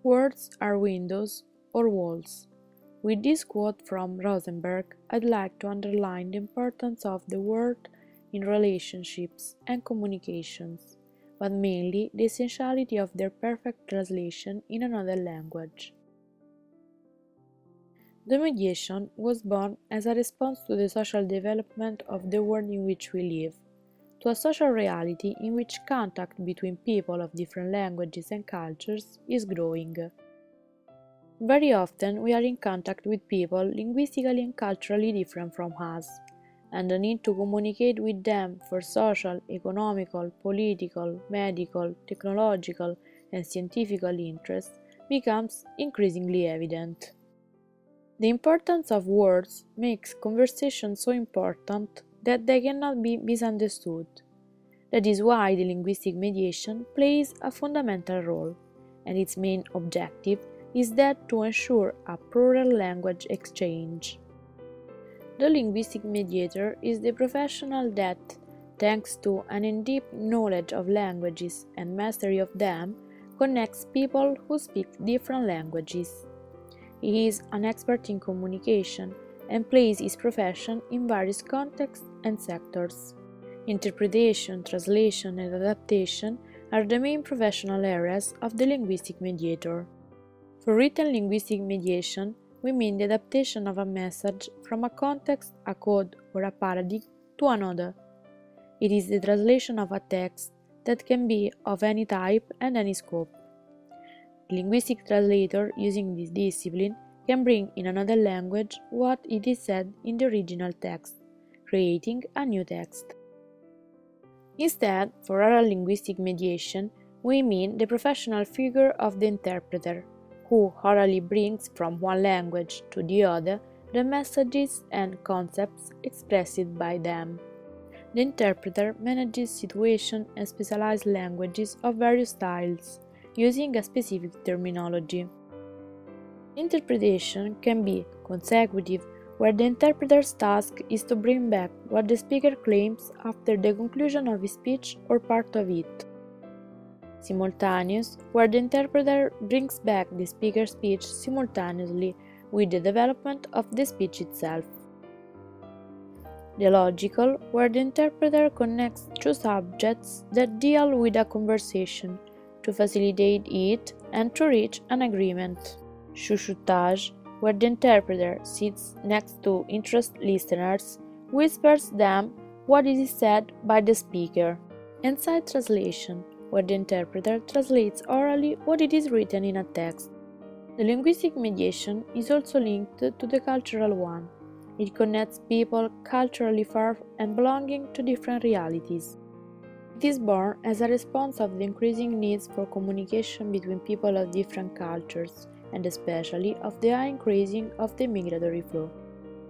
Words are windows or walls. With this quote from Rosenberg, I'd like to underline the importance of the word in relationships and communications, but mainly the essentiality of their perfect translation in another language. The mediation was born as a response to the social development of the world in which we live, to a social reality in which contact between people of different languages and cultures is growing. Very often we are in contact with people linguistically and culturally different from us, and the need to communicate with them for social, economical, political, medical, technological, and scientific interests becomes increasingly evident. The importance of words makes conversation so important that they cannot be misunderstood. That is why the linguistic mediation plays a fundamental role, and its main objective is that to ensure a plural language exchange. The linguistic mediator is the professional that, thanks to an in-depth knowledge of languages and mastery of them, connects people who speak different languages. He is an expert in communication and plays his profession in various contexts and sectors. Interpretation, translation, and adaptation are the main professional areas of the linguistic mediator. For written linguistic mediation, we mean the adaptation of a message from a context, a code, or a paradigm to another. It is the translation of a text that can be of any type and any scope. The linguistic translator, using this discipline, can bring in another language what it is said in the original text, creating a new text. Instead, for oral linguistic mediation, we mean the professional figure of the interpreter, who orally brings from one language to the other the messages and concepts expressed by them. The interpreter manages situation and specialized languages of various styles, using a specific terminology. Interpretation can be consecutive, where the interpreter's task is to bring back what the speaker claims after the conclusion of his speech or part of it. Simultaneous, where the interpreter brings back the speaker's speech simultaneously with the development of the speech itself. Dialogical, where the interpreter connects two subjects that deal with a conversation to facilitate it and to reach an agreement. Chuchotage, where the interpreter sits next to interested listeners, whispers them what is said by the speaker. And side translation, where the interpreter translates orally what it is written in a text. The linguistic mediation is also linked to the cultural one. It connects people culturally far and belonging to different realities. It is born as a response of the increasing needs for communication between people of different cultures, and especially of the high increasing of the migratory flow.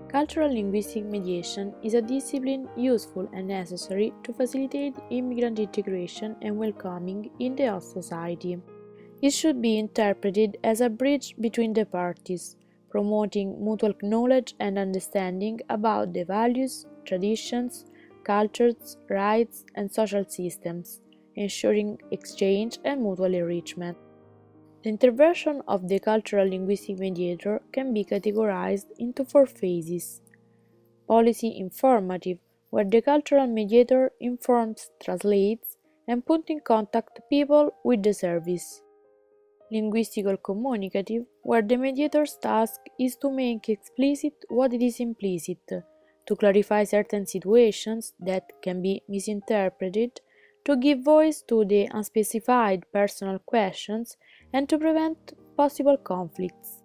Cultural linguistic mediation is a discipline useful and necessary to facilitate immigrant integration and welcoming in the host society. It should be interpreted as a bridge between the parties, promoting mutual knowledge and understanding about the values, traditions, cultures, rights, and social systems, ensuring exchange and mutual enrichment. The intervention of the cultural linguistic mediator can be categorized into four phases. Policy informative, where the cultural mediator informs, translates, and puts in contact people with the service. Linguistical communicative, where the mediator's task is to make explicit what it is implicit, to clarify certain situations that can be misinterpreted, to give voice to the unspecified personal questions, and to prevent possible conflicts.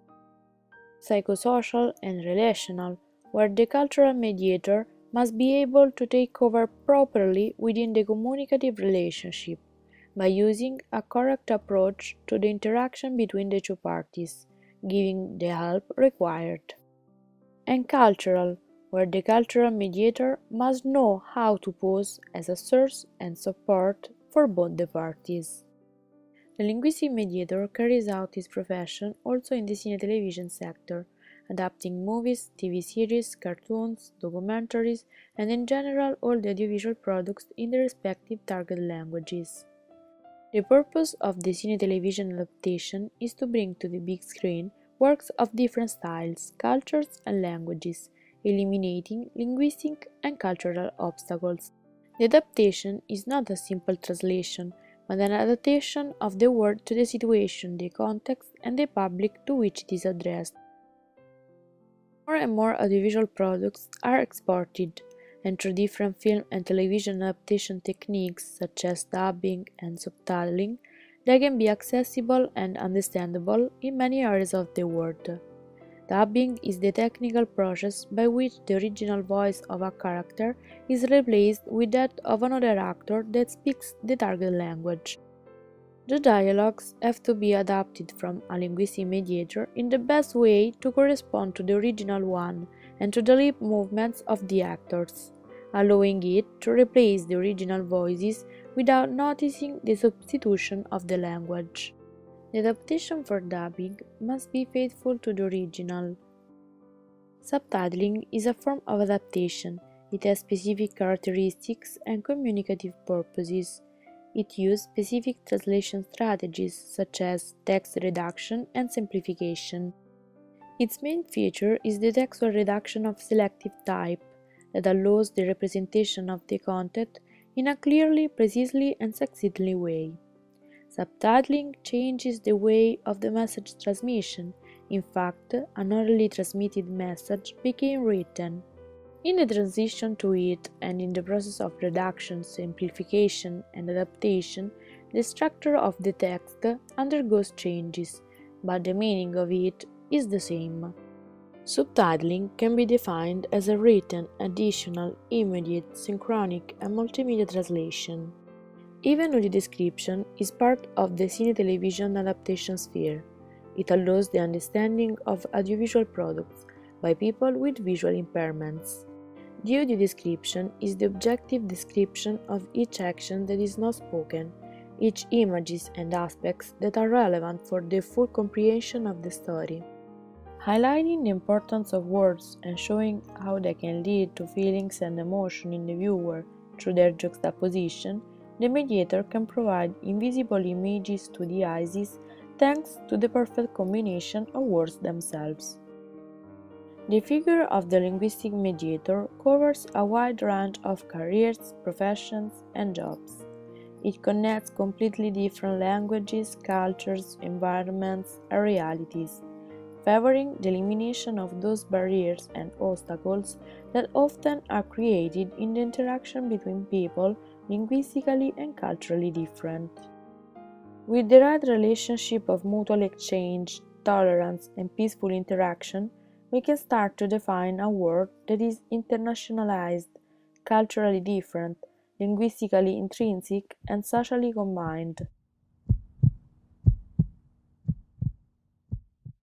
Psychosocial and relational, where the cultural mediator must be able to take over properly within the communicative relationship by using a correct approach to the interaction between the two parties, giving the help required. And cultural, where the cultural mediator must know how to pose as a source and support for both the parties. The linguistic mediator carries out his profession also in the cine-television sector, adapting movies, TV series, cartoons, documentaries, and in general all the audiovisual products in the respective target languages. The purpose of the cine television adaptation is to bring to the big screen works of different styles, cultures, and languages, eliminating linguistic and cultural obstacles. The adaptation is not a simple translation, but an adaptation of the word to the situation, the context, and the public to which it is addressed. More and more audiovisual products are exported, and through different film and television adaptation techniques such as dubbing and subtitling, they can be accessible and understandable in many areas of the world. Dubbing is the technical process by which the original voice of a character is replaced with that of another actor that speaks the target language. The dialogues have to be adapted from a linguistic mediator in the best way to correspond to the original one and to the lip movements of the actors, allowing it to replace the original voices without noticing the substitution of the language. The adaptation for dubbing must be faithful to the original. Subtitling is a form of adaptation. It has specific characteristics and communicative purposes. It uses specific translation strategies such as text reduction and simplification. Its main feature is the textual reduction of selective type that allows the representation of the content in a clearly, precisely, and succinctly way. Subtitling changes the way of the message transmission. In fact, an orally transmitted message became written. In the transition to it and in the process of reduction, simplification, and adaptation, the structure of the text undergoes changes, but the meaning of it is the same. Subtitling can be defined as a written, additional, immediate, synchronic, and multimedia translation. Even audio description is part of the cine television adaptation sphere. It allows the understanding of audiovisual products by people with visual impairments. The audio description is the objective description of each action that is not spoken, each images and aspects that are relevant for the full comprehension of the story. Highlighting the importance of words and showing how they can lead to feelings and emotion in the viewer through their juxtaposition, the mediator can provide invisible images to the eyes thanks to the perfect combination of words themselves. The figure of the linguistic mediator covers a wide range of careers, professions, and jobs. It connects completely different languages, cultures, environments, and realities, favoring the elimination of those barriers and obstacles that often are created in the interaction between people linguistically and culturally different. With the right relationship of mutual exchange, tolerance, and peaceful interaction, we can start to define a world that is internationalized, culturally different, linguistically intrinsic, and socially combined.